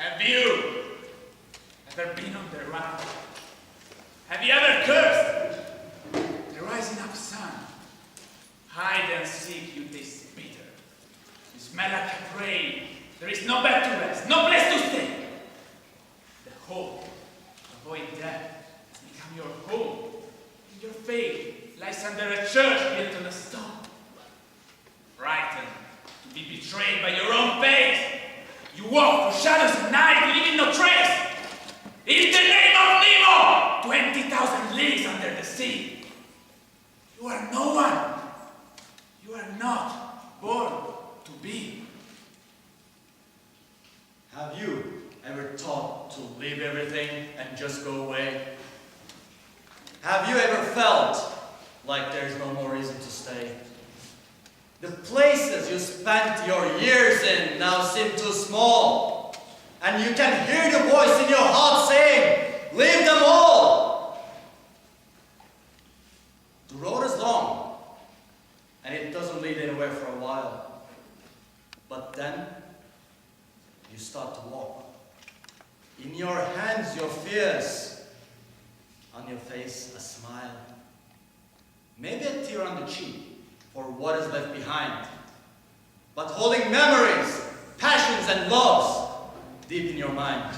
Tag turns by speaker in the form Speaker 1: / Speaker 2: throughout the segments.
Speaker 1: Have you ever been on the run? Have you ever cursed the rising up sun? Hide and seek, you taste bitter. You smell like a prey. There is no bed to rest, no place to stay. The hope to avoid death has become your home. And your faith lies under a church built on a stone. Frightened to be betrayed by your own faith, you walk through shadows at night, leaving no trace. In the name of Nemo, 20,000 leagues under the sea. You are no one. You are not born to be.
Speaker 2: Have you ever thought to leave everything and just go away? Have you ever felt like there's no more reason to stay? The places you spent your years in now seem too small, and you can hear the voice in your heart saying, leave them all! The road is long, and it doesn't lead anywhere for a while. But then, you start to walk. In your hands, your fears. On your face, a smile. Maybe a tear on the cheek for what is left behind. But holding memories, passions, and loves deep in your mind.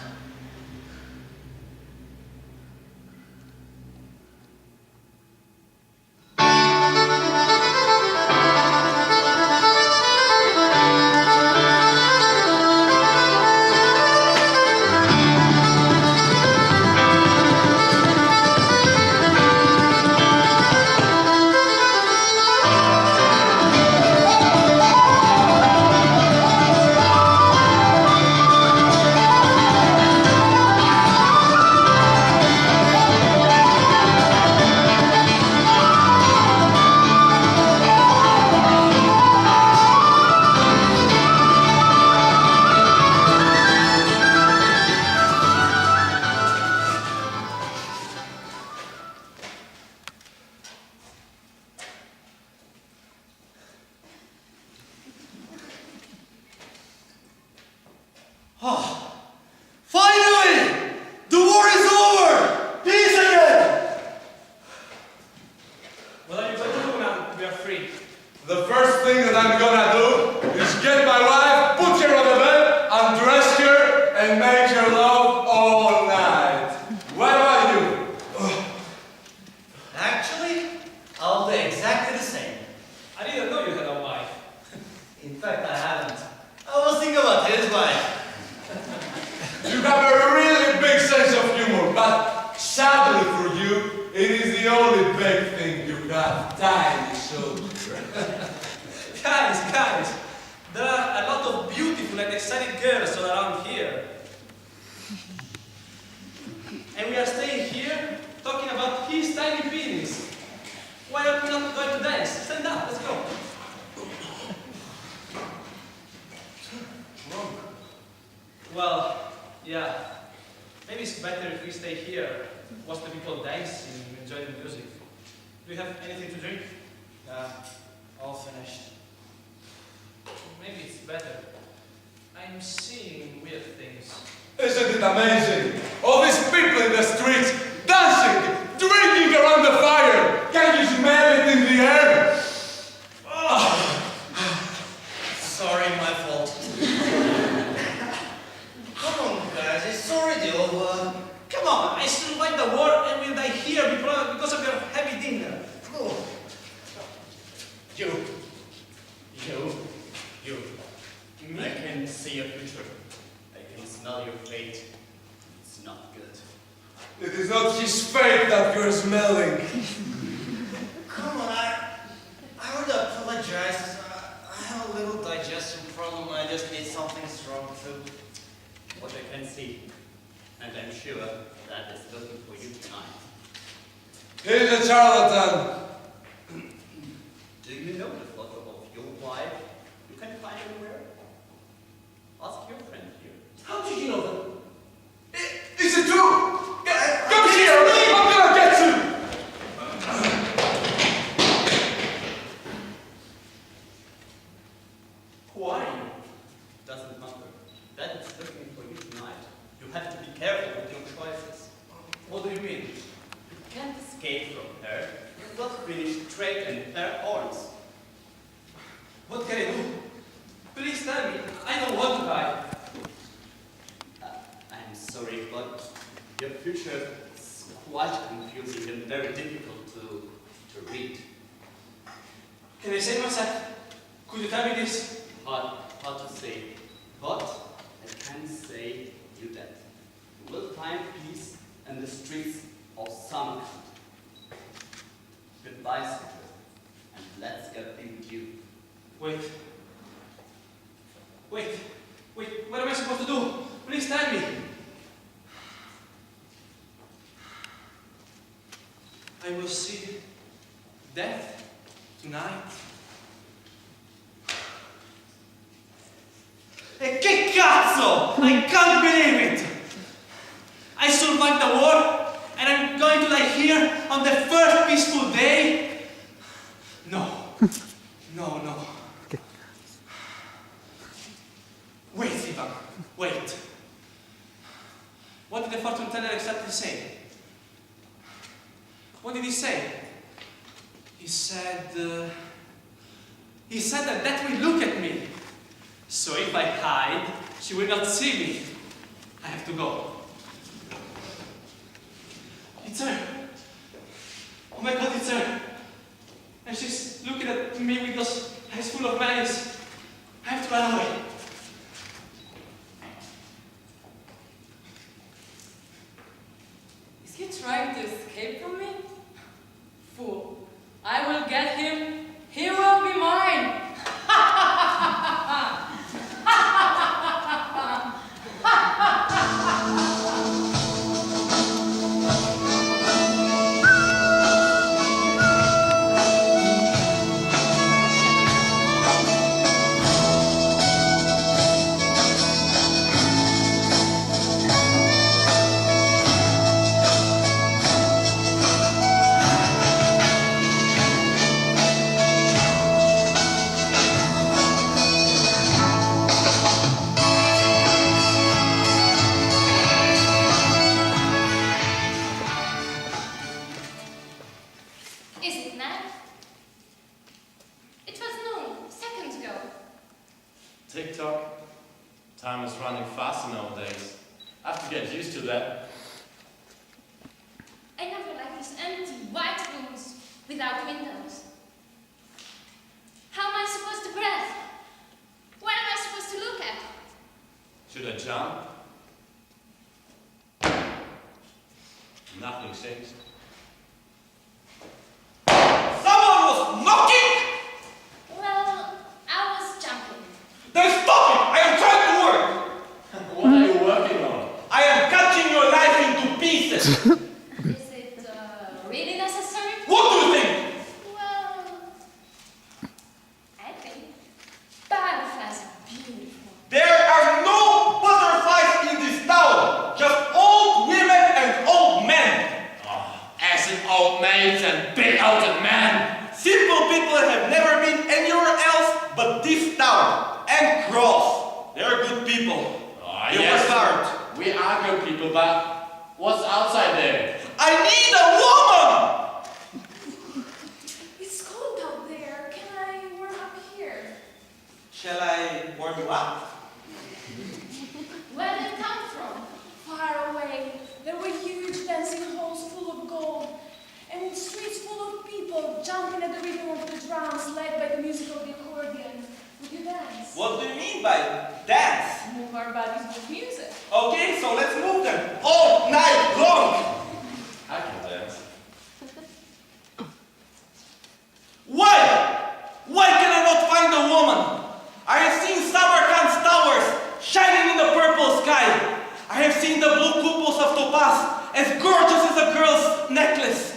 Speaker 3: Who are you? Doesn't matter. That is looking for you tonight. straight and fair horns.
Speaker 4: What can I do? Please tell me. I don't want to die.
Speaker 3: I'm sorry, but your future is quite confusing and very difficult to read.
Speaker 4: Can I save myself? Could you tell me this?
Speaker 3: Hard to say, but I can say you that you will find peace in the streets of Samarkand. Goodbye, Samuel, and let's get in with you.
Speaker 4: Wait, what am I supposed to do? Please tell me. I will see death tonight. E che cazzo! I can't believe it! I survived the war, and I'm going to die here on the first peaceful day? No. Wait, Ivan, wait. What did the fortune teller exactly say? What did he say? He said that death will look at me. So if I hide, she will not see me. I have to go. It's her. Oh my God, it's her. And she's looking at me with those eyes full of malice. I have to run away.
Speaker 5: Is he trying to escape from me? Fool. I will get him. He will be mine.
Speaker 6: Time is running faster nowadays. I have to get used to that.
Speaker 7: I never like these empty, white rooms without windows. How am I supposed to breathe? What am I supposed to look at?
Speaker 6: Should I jump? Nothing changed.
Speaker 4: Someone was knocking!
Speaker 7: Well, I was jumping.
Speaker 4: Then stop it! I am trying to work!
Speaker 6: What are you working on?
Speaker 4: I am cutting your life into pieces!
Speaker 7: Is it really necessary?
Speaker 4: What do you think?
Speaker 7: Well, I think butterflies are beautiful.
Speaker 4: There are no butterflies in this town! Just old women and old men!
Speaker 6: As in old maids and big old men.
Speaker 4: Simple people have never been anywhere else but this town. And cross. They are good people. You
Speaker 6: Yes,
Speaker 4: work hard.
Speaker 6: we are good people, but what's outside there?
Speaker 4: I need a woman!
Speaker 5: It's cold out there. Can I warm up here?
Speaker 4: Shall I warm you up?
Speaker 7: Where did it come from?
Speaker 5: Far away, there were huge dancing halls full of gold, and streets full of people jumping at the rhythm of the drums led by the music of the accordion. Would you dance?
Speaker 4: What do you mean by dance?
Speaker 5: Move our bodies with music.
Speaker 4: Okay, so let's move them all night long.
Speaker 6: I can dance.
Speaker 4: Why? Why can I not find a woman? I have seen Samarkand's towers shining in the purple sky. I have seen the blue cupolas of Topaz as gorgeous as a girl's necklace.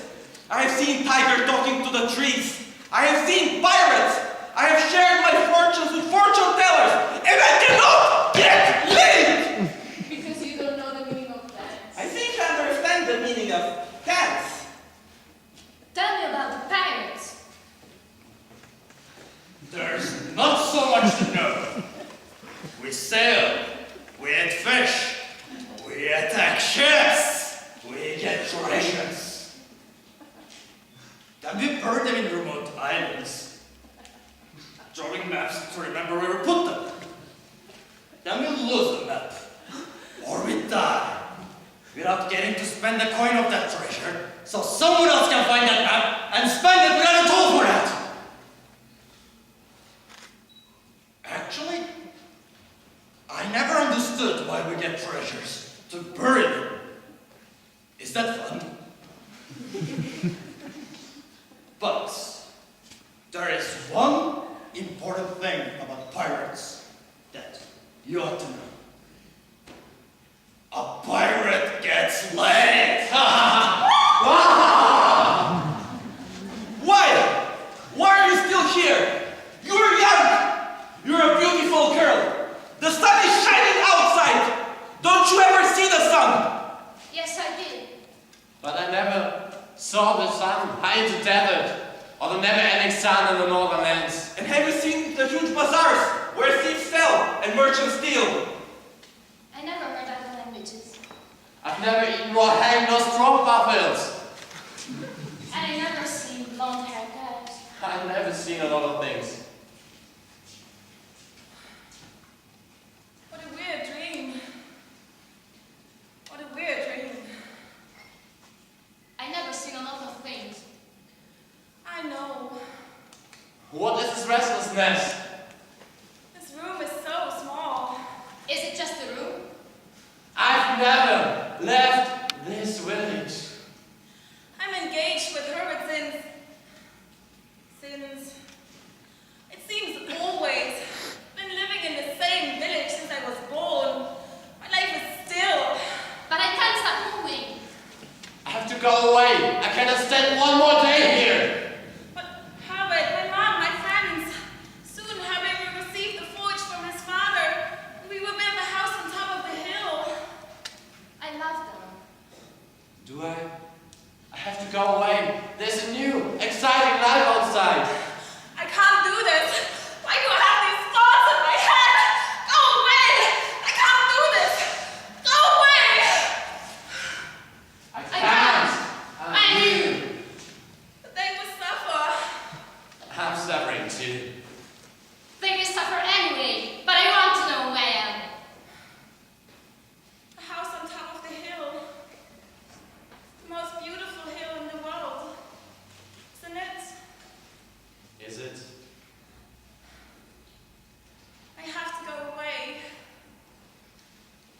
Speaker 4: I have seen tiger talking to the trees. I have seen pirates. I have shared my fortunes with fortune tellers, and I cannot get laid!
Speaker 5: Because you don't know the meaning of dance.
Speaker 4: I think I understand the meaning of dance.
Speaker 7: Tell me about the pirates.
Speaker 1: There's not so much to know. We sail, we eat fish, we attack ships, we get treasures.
Speaker 8: Have you heard them in remote
Speaker 2: without getting to spend the coin of that treasure, so someone else can find that map and spend it without a toll for that. Actually, I never understood why we get treasures to bury them. Is that fun? But there is one important thing about pirates that you ought to know. A pirate gets laid!
Speaker 4: Why? Why are you still here? You're young! You're a beautiful girl! The sun is shining outside! Don't you ever see the sun?
Speaker 7: Yes, I did.
Speaker 6: But I never saw the sun high into desert, or the never-ending sun in the northern lands.
Speaker 4: And have you seen the huge bazaars where thieves sell and merchants steal?
Speaker 7: I never heard other languages.
Speaker 6: I've never eaten raw ham nor straw buffaloes.
Speaker 7: And I never seen blonde-haired girls.
Speaker 6: I've never seen a lot of things.
Speaker 5: What a weird dream. What a weird dream.
Speaker 7: I never seen a lot of things.
Speaker 5: I know.
Speaker 6: What is this restlessness?
Speaker 5: This room is so small.
Speaker 7: Is it just a room?
Speaker 6: I've never left this village.
Speaker 5: I'm engaged with Herbert since it seems always. Been living in the same village since I was born. My life is still.
Speaker 7: But I can't stop moving.
Speaker 6: I have to go away. I cannot stand one more day here.
Speaker 5: But Herbert, my mom, my friends. Soon Herbert will receive the forge from his father. And we will build a house on top of the hill.
Speaker 7: I love them.
Speaker 6: Do I? I have to go away. There's a new, exciting life outside.
Speaker 5: I can't do this. Why do I have these thoughts in my head? Go away! I can't do this. Go away!
Speaker 6: I can't.
Speaker 7: I knew.
Speaker 5: But they will suffer.
Speaker 6: I'm suffering too.
Speaker 7: They will suffer anyway, but I want to know where.
Speaker 5: A house on top of the hill. The most beautiful hill in the world. Isn't it?
Speaker 6: Is it?
Speaker 5: I have to go away.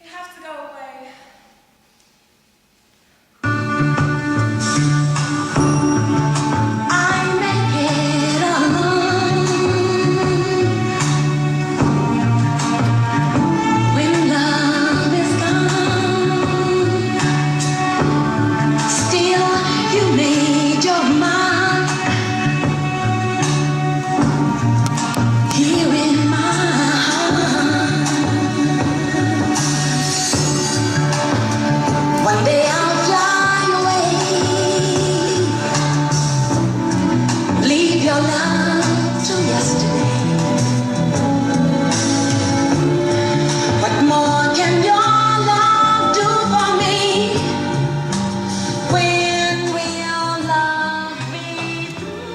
Speaker 5: I have to go away.
Speaker 8: I make it alone when love is gone. Still, you made your mark here in my heart. One day I'll fly away. Leave your love to yesterday. What more can your love do for me? When will love be through?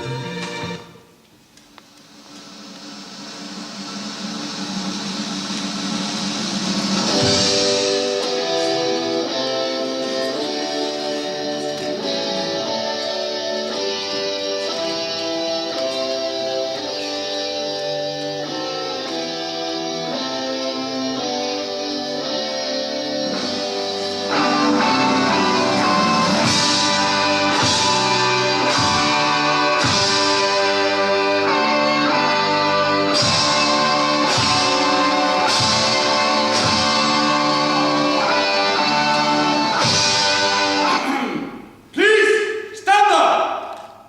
Speaker 4: Please, stand up!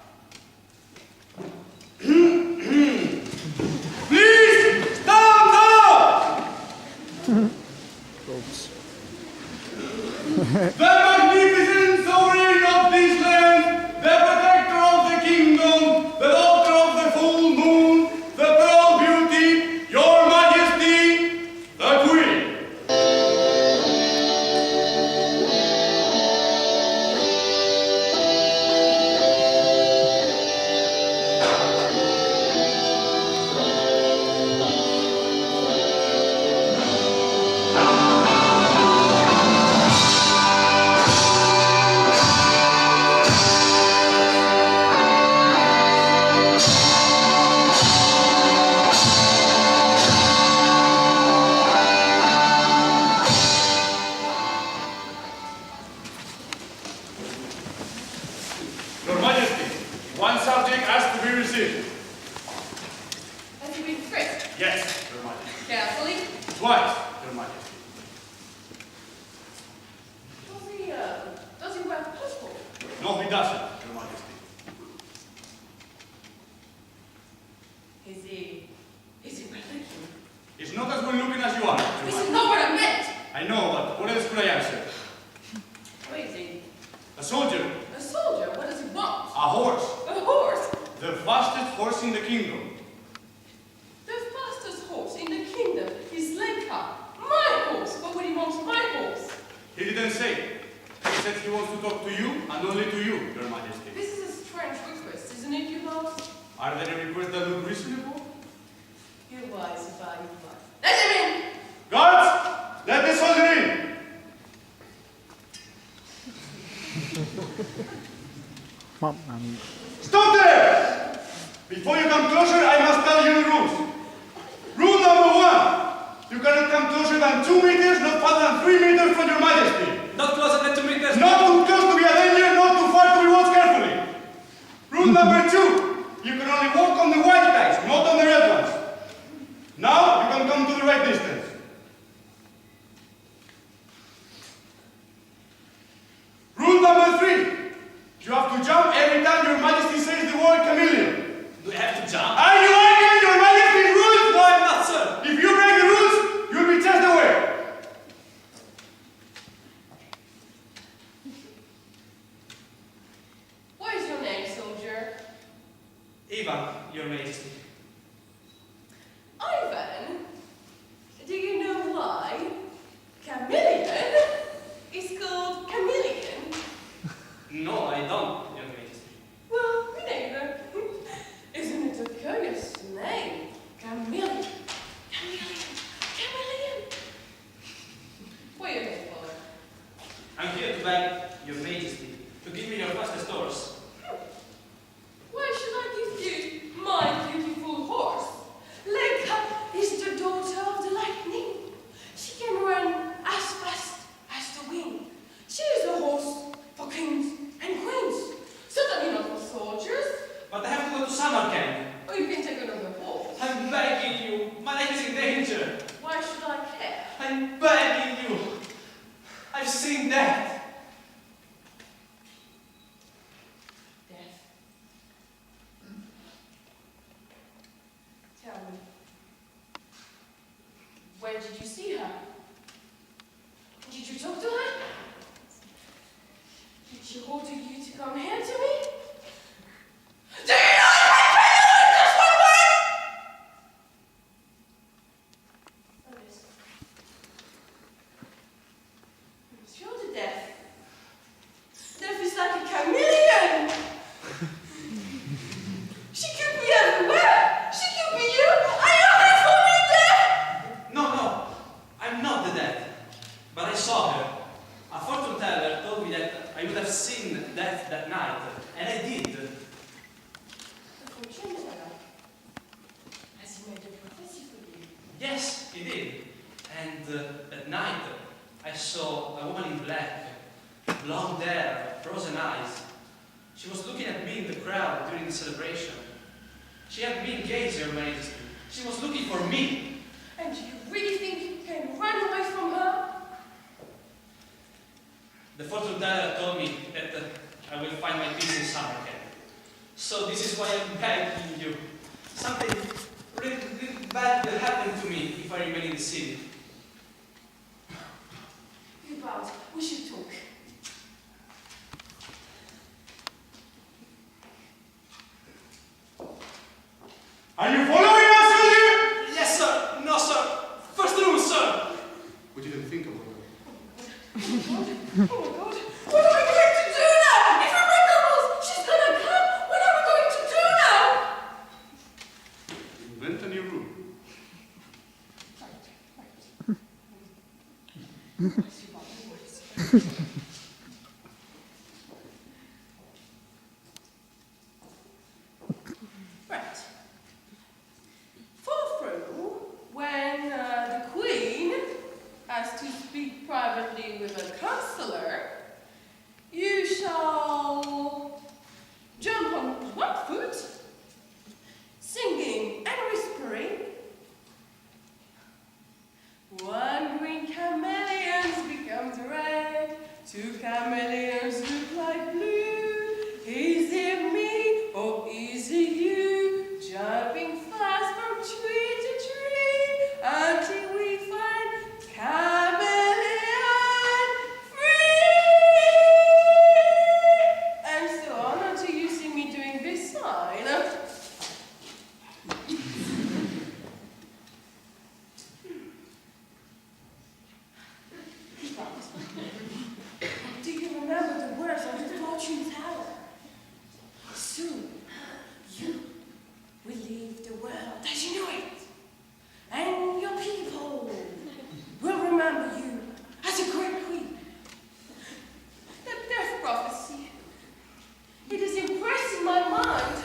Speaker 4: Please, stand up! The magnificent sovereign of this land, the protector of the kingdom, the daughter of the full moon, the pearl beauty, your majesty, the queen.
Speaker 9: Majesty.
Speaker 10: Have you been frisked?
Speaker 9: Yes, Your Majesty.
Speaker 10: Carefully.
Speaker 9: Twice, Your Majesty.
Speaker 10: Does he wear a passport?
Speaker 9: No, he doesn't, Your Majesty.
Speaker 10: Is he well looking?
Speaker 9: He's not as well looking as you are, Your
Speaker 10: This
Speaker 9: Majesty.
Speaker 10: is not what I meant!
Speaker 9: I know, but what else could I answer?
Speaker 10: What is he?
Speaker 9: A soldier.
Speaker 10: A soldier? What does he want?
Speaker 9: A horse.
Speaker 10: A horse?
Speaker 9: The fastest horse in the kingdom.
Speaker 10: The fastest horse in the kingdom is Lenka. My horse! What would he want my horse?
Speaker 9: He didn't say. He said he wants to talk to you and only to you, Your Majesty.
Speaker 10: This is a strange request, isn't it, you boss?
Speaker 9: Are there any requests that look reasonable?
Speaker 10: You're wise if I am wise. Let him in!
Speaker 9: Guards! Let this soldier in! Stop there! Before you come closer, I must tell you the rules. Rule number 1. You cannot come closer than 2 meters, not further than 3 meters from Your Majesty.
Speaker 4: Not closer than 2 meters.
Speaker 9: Not too close to be a danger, not too far to be watched carefully. Rule number 2. You can only walk on the white ties, not on the red ones. Now you can come to the right distance. Rule number 3. You have to jump every time Your Majesty says the word chameleon.
Speaker 4: Do we have to jump?
Speaker 9: Are you arguing Your Majesty's rules?
Speaker 4: No, I'm not, sir.
Speaker 9: If you break the rules, you'll be chased away.
Speaker 10: What is your name, soldier?
Speaker 4: Ivan, Your Majesty.
Speaker 10: Ivan? Do you know why chameleon is called chameleon?
Speaker 4: No, I don't, Your Majesty.
Speaker 10: Well, me neither. Isn't it a curious name? Chameleon. Chameleon. Chameleon. What are you here for?
Speaker 4: I'm here to beg Your Majesty to give me your fastest horse.
Speaker 10: Why should I give you my beautiful horse? Lenka is the daughter of the lightning. She can run as fast as the wind. She is a horse for kings and queens. Certainly not for soldiers.
Speaker 4: But I have to go to Samarkand.
Speaker 10: Or you can take another horse.
Speaker 4: I'm begging you. My life is in danger.
Speaker 10: Why should I care?
Speaker 4: I'm begging you. I've seen death.
Speaker 10: Death. Tell me, where did you see her? Did you talk to her? Did she order you to come here to me? Do you know I can kill you in just one word? Oh, yes. You're the death. Death is like a chameleon. She could be everywhere. She could be you. Are you ready for me, death?
Speaker 4: No, I'm not the death. But I saw her. A fortune teller told me that I would have seen death that night, and I did.
Speaker 10: The fortune teller. Has he made a prophecy for you?
Speaker 4: Yes, he did. And that night, I saw a woman in black, blonde hair, frozen eyes. She was looking at me in the crowd during the celebration. She had mean gaze, Your Majesty. She was looking for me.
Speaker 10: And do you really think you can run away from her?
Speaker 4: The fortune teller told me that I will find my peace in Samarkand. So this is why I'm begging you. Something really, really bad will happen to me if I remain in the city.
Speaker 10: Ubald, we should talk.
Speaker 9: Are you following us, soldier?
Speaker 4: Yes, sir. No, sir. First rule, sir.
Speaker 9: What did you think about her?
Speaker 10: Oh my God. What are we going to do now? If we break the rules, she's gonna come. What are we going to do now?
Speaker 9: Invent a new rule.
Speaker 10: Right. Fourth rule, when the Queen has to speak privately with a counselor, you shall jump on one foot Two chameleons look like blue. Is it me or is it you? Jumping fast from tree to tree until we find chameleon free. And so on until you see me doing this sign. Do you remember the words of the fortune teller? Soon, you will leave the world as you know it, and your people will remember you as a great queen. That death prophecy, it is impressed in my mind.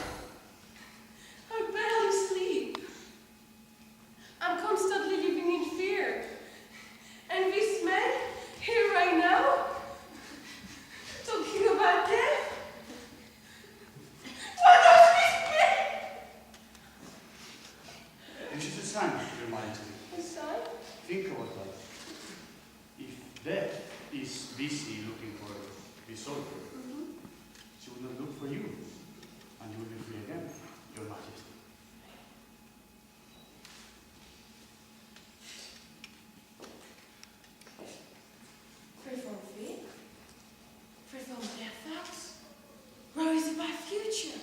Speaker 10: I barely sleep. I'm constantly living in fear. And this man, here right now, talking about death, what does this mean?
Speaker 9: This is a sign to remind you.
Speaker 10: A sign?
Speaker 9: Think about that. If death is busy looking for the soldier, she will not look for you, and you will be free again, Your Majesty.
Speaker 10: Free from fear, free from death thoughts, rose by future.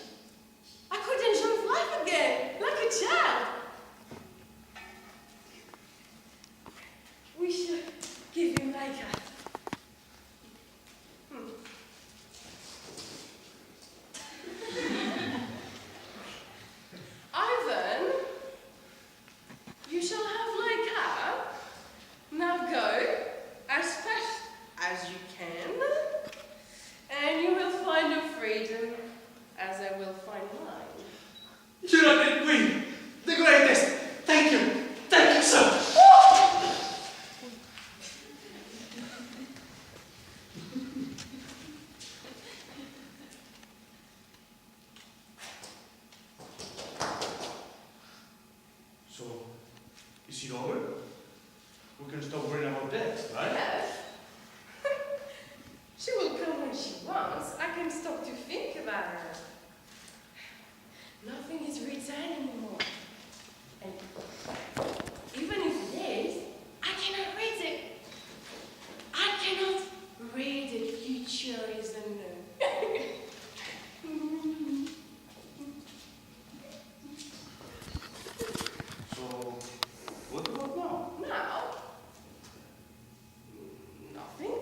Speaker 10: I could enjoy life again, like a child. We should give him like a... Ivan, you shall have like a... Now go, as fast as you can, and you will find your freedom as I will find mine.
Speaker 4: You're a great queen, the greatest. Thank you so much.
Speaker 9: So, is it over? We can stop worrying about death, right?
Speaker 10: Yes. She will come when she wants. I can stop to think about her. Nothing is written anymore. And even if it is, I cannot read it. I cannot read it. Future is unknown.
Speaker 9: So, what about now?
Speaker 10: Now? Nothing.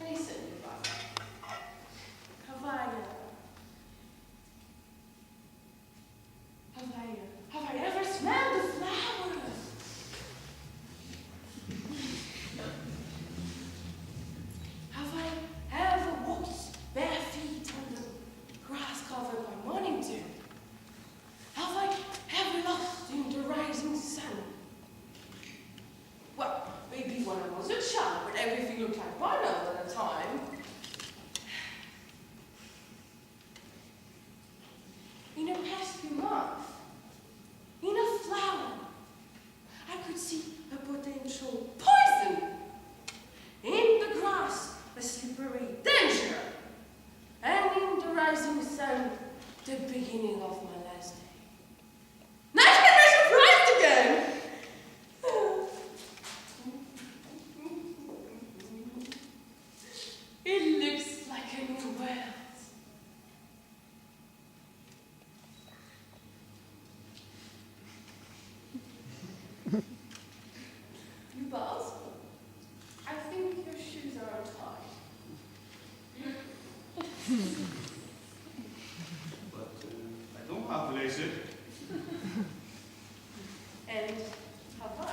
Speaker 10: Listen, Ubald. Have I ever smelled the flowers? Have I ever walked bare feet on the grass covered by morning dew? Have I ever lost in the rising sun? Well, maybe when I was a child, but everything looked like Bono at the time. In the past few months, in a flower, I could see a potential poison. In the grass, a slippery danger. And in the rising sun, the beginning of my last day. Now I can be surprised again! It looks like a new world. Ubald, I think your shoes are untied.
Speaker 9: But I don't have laser.
Speaker 10: And have I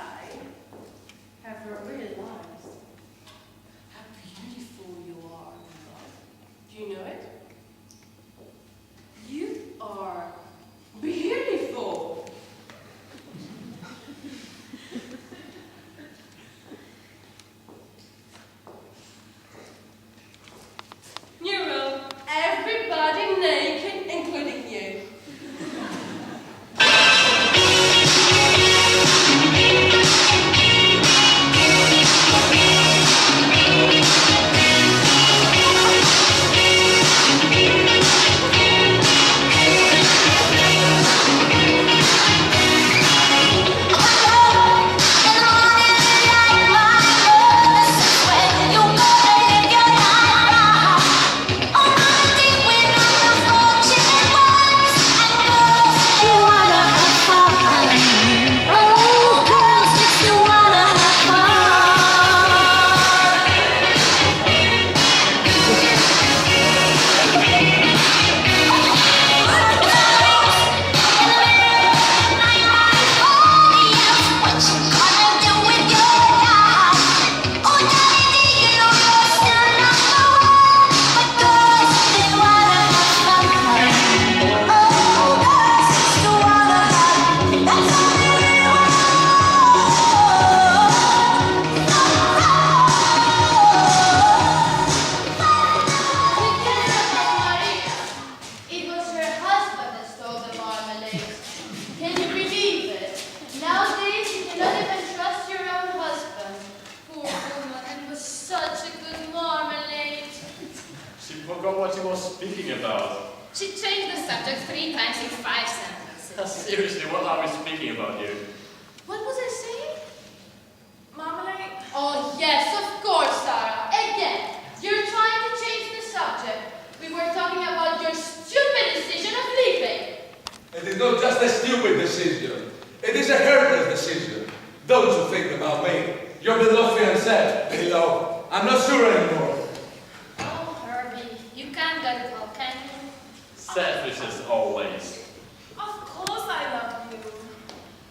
Speaker 10: ever realized how beautiful you are, Ubald? Do you know it?
Speaker 6: speaking about?
Speaker 7: She changed the subject 3 times in 5 sentences.
Speaker 6: Seriously, what are we speaking about here?
Speaker 7: What was I saying?
Speaker 5: Marmalade?
Speaker 10: Oh yes, of course, Sara. Again, you're trying to change the subject. We were talking about your stupid decision of leaving.
Speaker 11: It is not just a stupid decision. It is a Herbert decision. Don't you think about me? Your beloved fiancé, below. I'm not sure anymore.
Speaker 7: Oh, Herbie, you can't get it all, can you?
Speaker 6: Selfish as always.
Speaker 5: Of course I love you.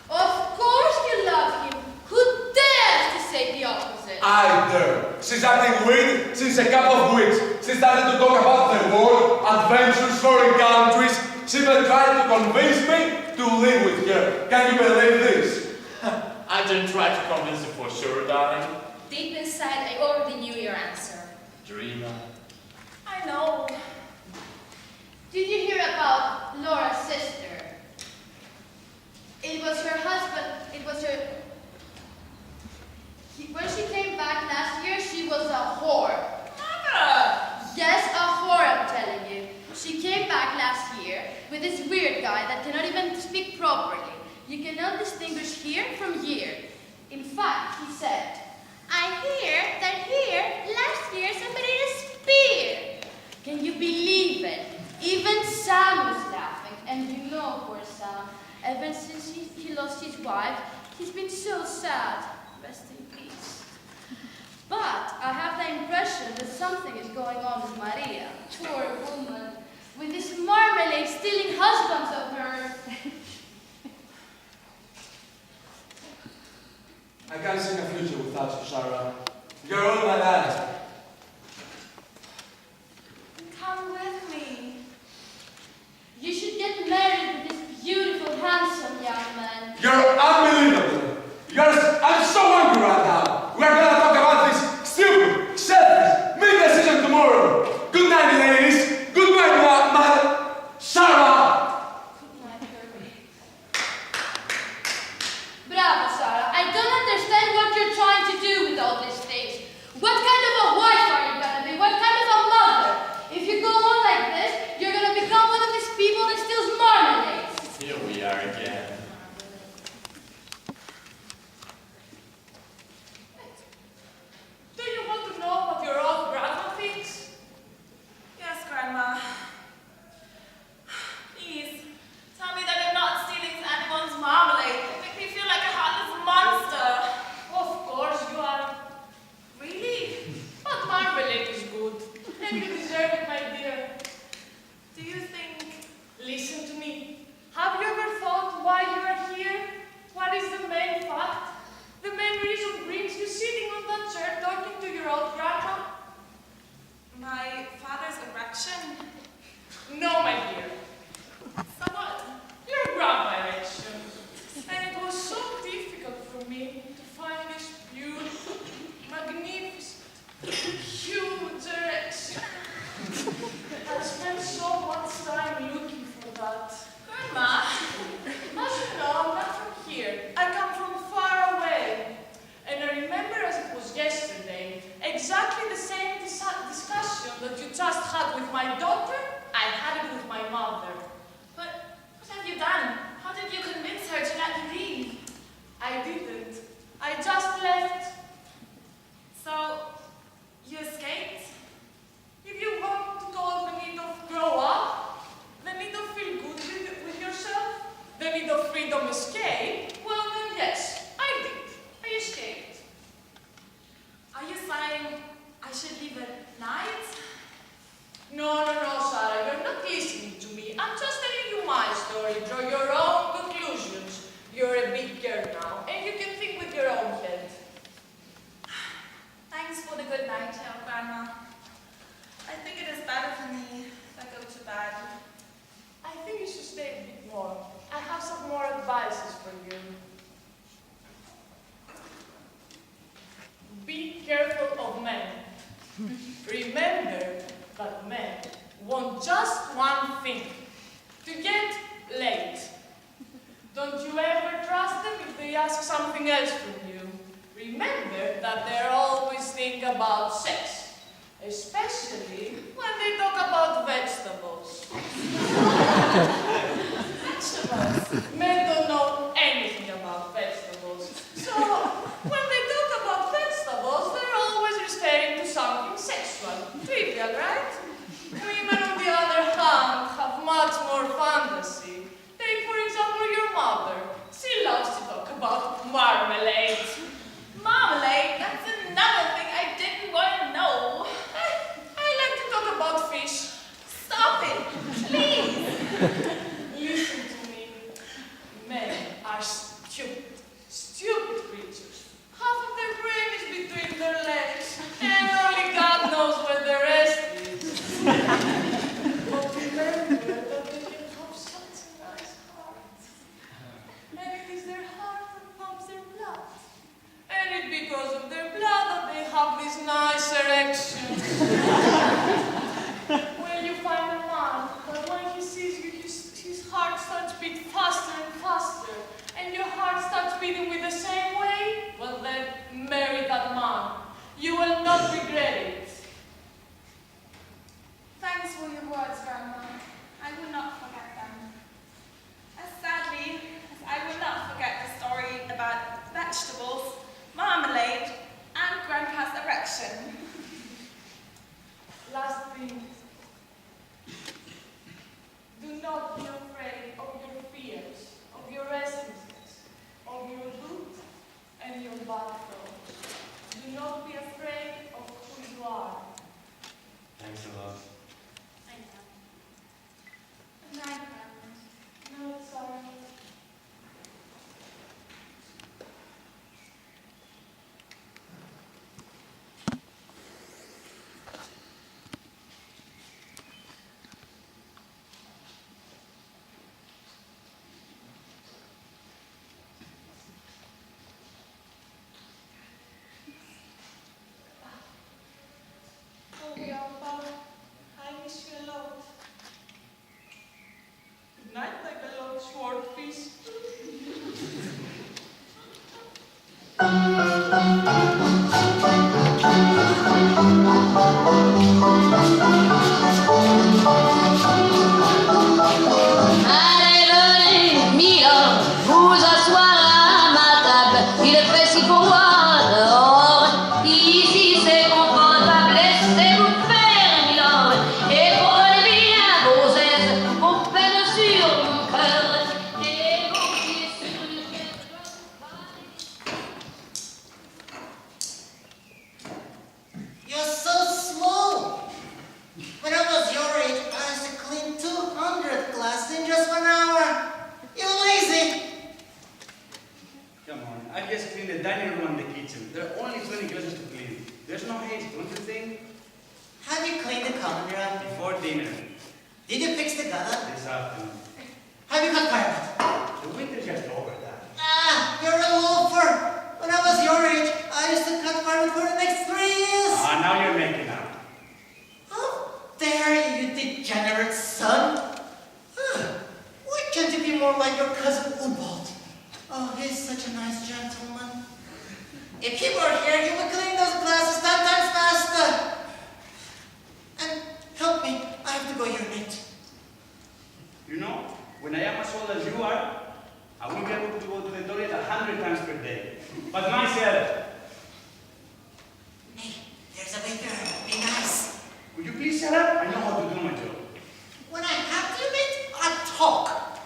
Speaker 10: Of course you love him. Who dares to say the opposite?
Speaker 11: I dare. She's acting weird since a couple of weeks. She started to talk about the war, adventures, foreign countries. She even tried to convince me to live with her. Can you believe this?
Speaker 6: I didn't try to convince you for sure, darling.
Speaker 7: Deep inside, I already knew your answer.
Speaker 6: Dreamer.
Speaker 5: I know.
Speaker 10: Did you hear about Laura's sister? It was her husband, when she came back last year, she was a whore.
Speaker 5: Mother!
Speaker 10: Yes, a whore, I'm telling you. She came back last year with this weird guy that cannot even speak properly. You cannot distinguish here from here. In fact, he said, I hear that here, last year, somebody had a spear. Can you believe it? Even Sam was laughing. And you know, poor Sam, ever since he lost his wife, he's been so sad. Rest in peace. But I have the impression that something is going on with Maria, poor woman, with this marmalade stealing husbands of hers.
Speaker 11: I can't see a future without you, Sara. You're all my life.
Speaker 5: Come with me.
Speaker 10: You should get married with this beautiful, handsome young man.
Speaker 11: You're unbelievable. I'm so angry right now. We're gonna talk about this stupid, selfish, mean decision tomorrow. Good night, ladies. Good night, Sara.
Speaker 10: Good night, Herbie. Bravo, Sara. I don't understand what you're trying to do with all these things. What kind of a wife are you gonna be? What kind of a mother? If you go on like this, you're gonna become one of these people that steals marmalades.
Speaker 6: Here we are again.
Speaker 5: Do you want to know what your old grandma thinks? Yes, Grandma. Please, tell me that I'm not stealing anyone's marmalade. It makes me feel like a heartless monster. Of course you are. Really? But marmalade is good. And you deserve it, my dear. Do you think... Listen to me. Have you ever thought why you are here? What is the main fact? The main reason brings you sitting on that chair talking to your old grandma? My father's erection? No, my dear. So what? Your grandma erection. And it was so difficult for me to find this beautiful, magnificent, huge erection. I spent so much time looking for that. Grandma, as you know, I'm not from here. I come from far away. And I remember as it was yesterday, exactly the same discussion that you just had with my daughter, I had it with my mother. But what have you done? How did you convince her to let you leave? I didn't. I just left. So, you escaped? If you want to call the need of grow up, the need of feel good with yourself, the need of freedom escape, well then yes, I did. I escaped. Are you saying I should leave at night? No, Sara, you're not listening to me. I'm just telling you my story. Draw your own conclusions. You're a big girl now, and you can think with your own head. Thanks for the good night, Grandma. I think it is better for me if I go to bed. I think you should stay a bit more. I have some more advices for you. Be careful of men. Remember that men want just one thing, to get laid. Don't you ever trust them if they ask something else from you. Remember that they always think about sex. Especially when they talk about vegetables. Vegetables. Men don't know anything about vegetables. So, when they talk about vegetables, they're always referring to something sexual. Trivial, right? Women, on the other hand, have much more fantasy. Take, for example, your mother. She loves to talk about marmalade. Marmalade? That's another thing I didn't want to know. I like to talk about fish. Stop it, please. Listen to me. Men are stupid creatures. Half of their brain is between their legs, and only God knows where the rest is. But remember that they can have such a nice heart. And it is their heart that pumps their blood. And it's because of their blood that they have these nice erections. Well, you find a man, but when he sees you, his heart starts beating faster and faster. And your heart starts beating with the same way, well then, marry that man. You will not regret it.
Speaker 12: Thanks for your words, Grandma. I will not forget them. As sadly as I will not forget the story about vegetables, marmalade, and Grandpa's erection.
Speaker 5: Last thing. Do not be afraid of your fears, of your restlessness, of your good and your bad thoughts. Do not be afraid of who you are.
Speaker 3: Thanks a lot.
Speaker 12: I know. Good night, Grandma.
Speaker 5: No, sorry.
Speaker 10: I miss you a lot. Good night, my beloved swordfish.
Speaker 8: Allez, venez, milord, vous asseoir à ma table. Il fait si froid dehors. Ici c'est confortable. Laissez-vous faire, milord, et prenez bien vos aises, vos peines sur mon cœur, et vos pieds sur le
Speaker 2: You're so small. When I was your age, I used to clean 200 classes in just 1 hour. You're lazy.
Speaker 3: Come on, I just cleaned the dining room and the kitchen. There are only 20 glasses to clean. There's no haste, don't you think?
Speaker 2: Have you cleaned the common room?
Speaker 3: Before dinner.
Speaker 2: Did you fix the gutter?
Speaker 3: This afternoon.
Speaker 2: Have you cut carpet?
Speaker 3: The winter's just over, Dad.
Speaker 2: Ah, you're a loafer. When I was your age, I used to cut carpet for the next 3 years.
Speaker 3: Ah, now you're making up.
Speaker 2: How dare you, degenerate son? Why can't you be more like your cousin Ubald? Oh, he's such a nice gentleman. If he were here, he would clean those glasses 10 times faster. And help me, I have to go urinate.
Speaker 3: You know, when I am as old as you are, I will be able to go to the toilet 100 times per day. But myself,
Speaker 2: Hey, there's a waiter. Be nice.
Speaker 3: would you please shut up? I know how to do my job.
Speaker 2: When I have to admit, I talk.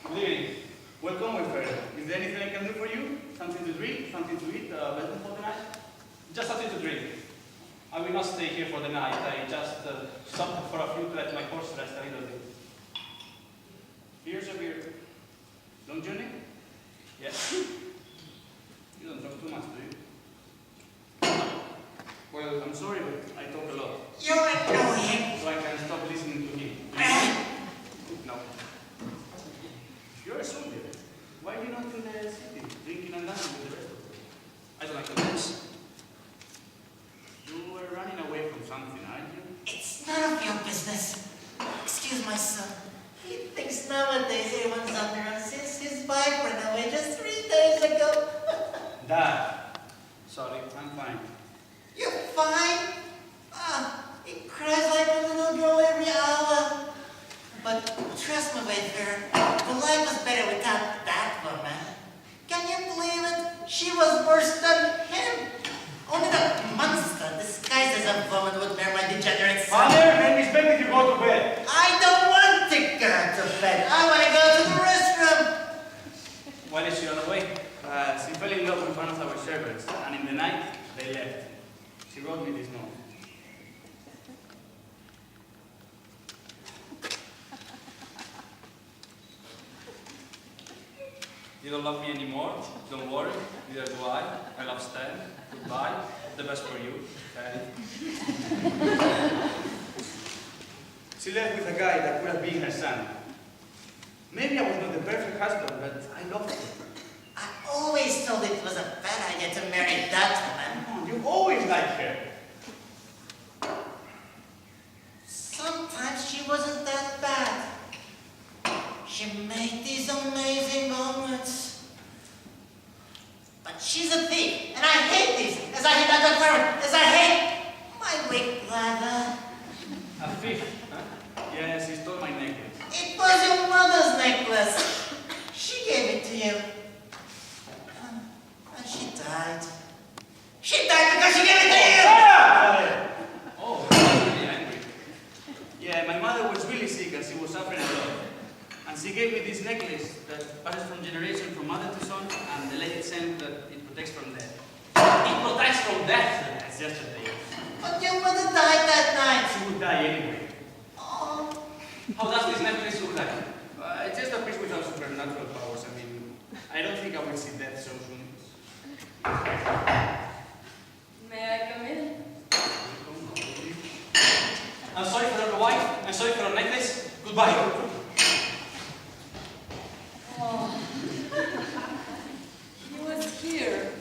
Speaker 3: Good evening. Welcome, welfare. Is there anything I can do for you? Something to drink? Something to eat? Welcome for the night?
Speaker 13: Just something to drink. I will not stay here for the night. I just stopped for a few to let my horse rest a little bit.
Speaker 3: Here's a beer. Long journey?
Speaker 13: Yes?
Speaker 3: You don't talk too much, do you? Well, I'm sorry, but I talk a lot.
Speaker 2: You're annoying.
Speaker 3: So I can stop listening to him. No. You're a soldier. Why are you not in the city, drinking and dancing with the rest of them?
Speaker 13: I don't like to dance.
Speaker 3: You were running away from something, aren't you?
Speaker 2: It's none of your business. Excuse my son. He thinks nowadays everyone's on their own since his wife ran away just 3 days ago.
Speaker 3: Dad. Sorry, I'm fine.
Speaker 2: You're fine?
Speaker 14: It cries like a little girl every hour. But trust me, Wayfarer, the life was better without that woman. Can you believe it? She was worse than him. Only that monster disguised as a woman would bear my degenerate son.
Speaker 9: Father, then it's better if you go to bed.
Speaker 14: I don't want to go to bed. I want to go to the restroom.
Speaker 13: When is she on the way? She fell in love with one of our servants, and in the night, they left. She wrote me this note. You don't love me anymore? Don't worry, neither do I. I love Stan. Goodbye. The best for you. She left with a guy that could have been her son. Maybe I was not the perfect husband, but I loved her.
Speaker 14: I always told it was a bad idea to marry that woman.
Speaker 13: You always liked her.
Speaker 14: Sometimes she wasn't that bad. She made these amazing omelets. But she's a thief, and I hate these, as I hate that clown, as I hate my weak brother.
Speaker 13: A thief, huh? Yes, he stole my necklace.
Speaker 14: It was your mother's necklace. She gave it to you. And she died. She died because she gave it to you!
Speaker 13: Sara! Oh, I was really angry. Yeah, my mother was really sick and she was suffering a lot. And she gave me this necklace that passes from generation from mother to son, and the legend said that it protects from death. It protects from death! That's yesterday.
Speaker 14: But your mother died that night.
Speaker 13: She would die anyway.
Speaker 14: Oh.
Speaker 13: How does this necklace look like? It's just a piece without supernatural powers. I mean, I don't think I will see death so soon.
Speaker 10: May I come in?
Speaker 13: I'm sorry for your wife. I'm sorry for your necklace. Goodbye.
Speaker 10: Oh. He was here.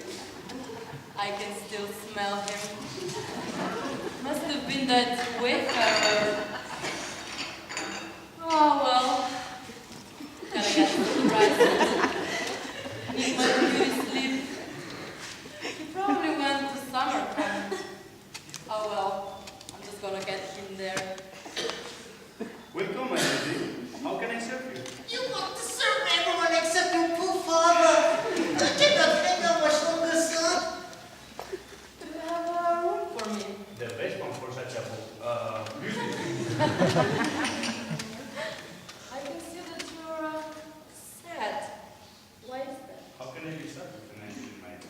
Speaker 10: I can still smell him. Must have been that wayfarer. Oh well. Gotta get some rest. Need my beauty sleep. He probably went to Samarkand. Oh well. I'm just gonna get him there.
Speaker 13: Welcome, my lady. How can I serve you?
Speaker 14: You want to serve everyone except your poor father. I cannot hang out much longer, son.
Speaker 10: Do you have a room for me?
Speaker 13: The best one for such a music.
Speaker 10: I can see that you're sad. Why is that?
Speaker 13: How can I be sad with an angel in mind?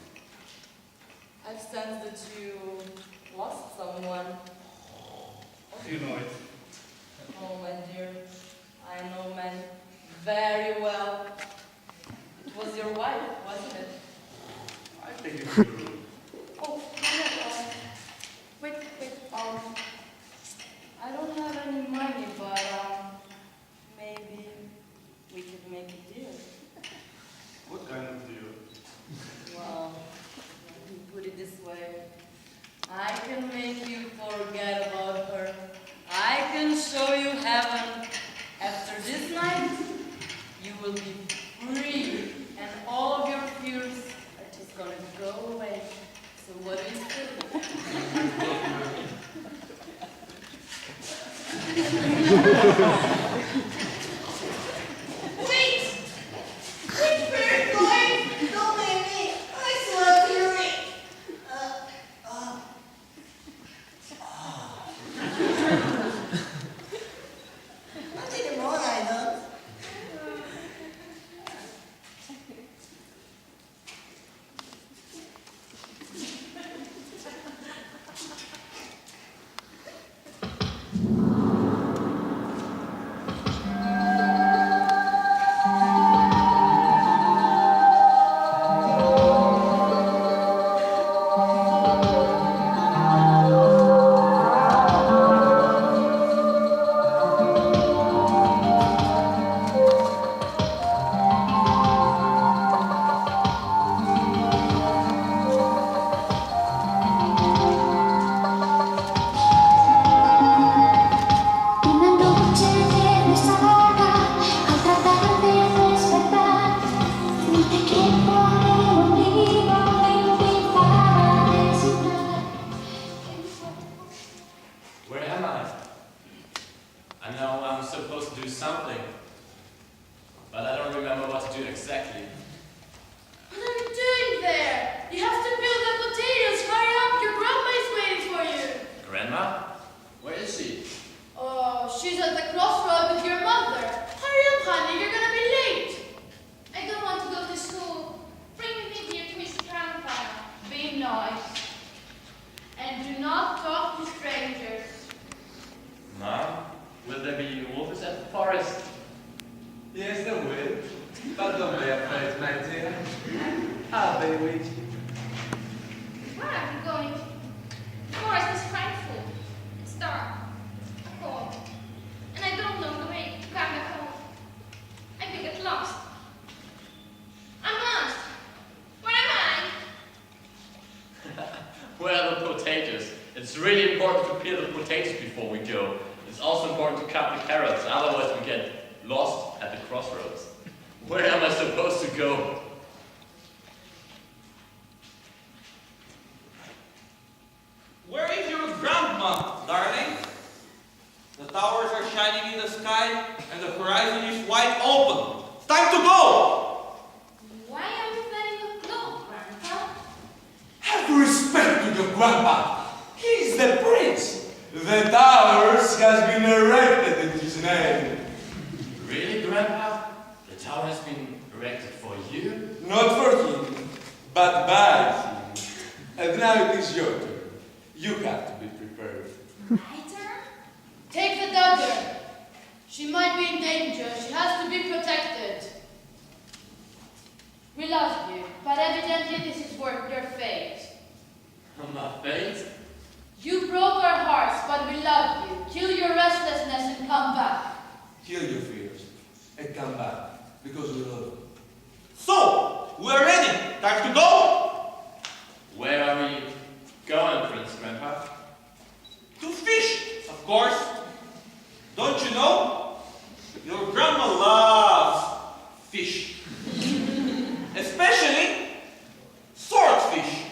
Speaker 10: I've sensed that you lost someone.
Speaker 13: How do you know it?
Speaker 10: Oh, my dear, I know men very well. It was your wife, wasn't it?
Speaker 13: I think it's true.
Speaker 10: Oh, no, wait, I don't have any money, but maybe we could make a deal.
Speaker 13: What kind of deal?
Speaker 10: Well, let me put it this way. I can make you forget about her. I can show you heaven. After this night, you will be free, and all of your fears are just gonna go away. So what do you
Speaker 14: Wait! Wait, fair boy! Don't make me! I still have to urine! Not anymore, I don't.
Speaker 7: not talk to strangers.
Speaker 6: Mom, will there be wolves at the forest?
Speaker 11: Yes, there will. But don't be afraid, my dear. I'll be with you.
Speaker 7: Where are you going? The forest is frightful. It's dark, cold, and I don't know the way to come back home. I could get lost. I'm lost. Where am I?
Speaker 6: Where are the potatoes? It's really important to peel the potatoes before we go. It's also important to cut the carrots, otherwise we get lost at the crossroads. Where am I supposed to go?
Speaker 4: Where is your grandma, darling? The towers are shining in the sky and the horizon is wide open. It's time to go!
Speaker 7: Why are you wearing a cloak, Grandpa?
Speaker 11: Have respect to your grandpa. He's the prince. The towers has been erected in his name.
Speaker 6: Really, Grandpa? The tower has been erected for you?
Speaker 11: Not for him, but by him. And now it is your turn. You have to be prepared.
Speaker 7: My turn?
Speaker 15: Take the dagger. She might be in danger. She has to be protected. We love you, but evidently this is worth your fate.
Speaker 6: My fate?
Speaker 15: You broke our hearts, but we love you. Kill your restlessness and come back.
Speaker 11: Kill your fears and come back because we love you.
Speaker 4: So, we're ready. Time to go?
Speaker 6: Where are we going, Prince Grandpa?
Speaker 4: To fish, of course. Don't you know? Your grandma loves fish. Especially swordfish.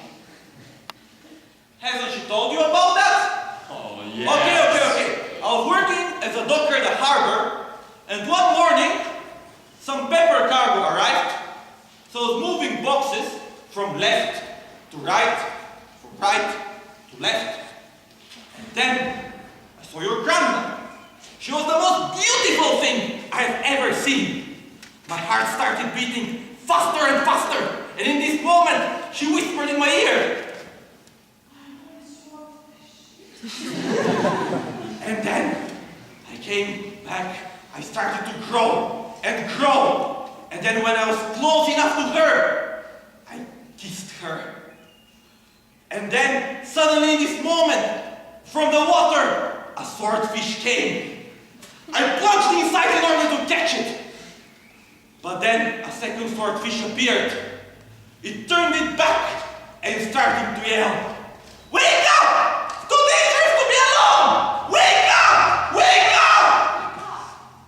Speaker 4: Hasn't she told you about that?
Speaker 6: Oh, yes.
Speaker 4: Okay. I was working as a docker at the harbor, and one morning, some paper cargo arrived. So I was moving boxes from left to right, from right to left. And then I saw your grandma. She was the most beautiful thing I have ever seen. My heart started beating faster and faster. And in this moment, she whispered in my ear. And then I came back. I started to grow and grow. And then when I was close enough to her, I kissed her. And then suddenly in this moment, from the water, a swordfish came. I plunged inside in order to catch it. But then a second swordfish appeared. It turned it back and started to yell, "Wake up! It's too dangerous to be alone! Wake up! Wake up!"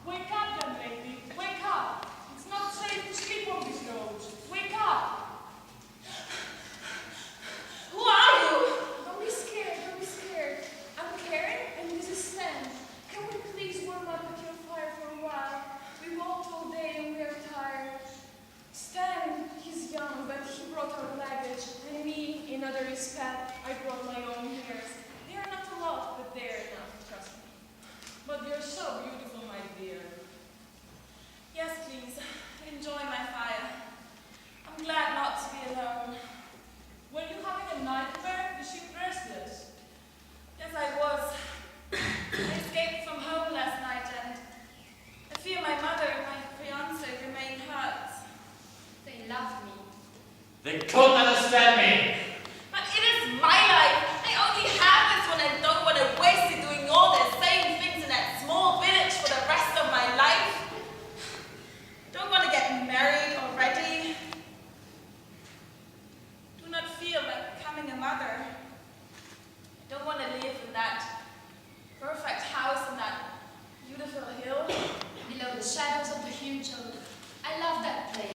Speaker 5: Wake up, young lady. Wake up. It's not safe to sleep on these roads. Wake up.
Speaker 10: Who are you?
Speaker 5: Don't be scared. Don't be scared. I'm Karen and this is Stan. Can we please warm up at your fire for a while? We walked all day and we are tired. Stan, he's young, but he brought our luggage. And me, in other respect, I brought my own ears. They are not a lot, but they are enough, trust me. But you're so beautiful, my dear.
Speaker 12: Yes, please. Enjoy my fire. I'm glad not to be alone.
Speaker 5: Were you having a nightmare? You seem restless.
Speaker 12: Yes, I was. I escaped from home last night and I fear my mother and my fiancé remain hurt.
Speaker 7: They love me.
Speaker 6: They couldn't understand me.
Speaker 12: But it is my life. I only have this one and don't want to waste it doing all the same things in that small village for the rest of my life. Don't want to get married already. Do not feel like becoming a mother. I don't want to live in that perfect house in that beautiful hill.
Speaker 7: Below the shadows of the huge oak. I love that place.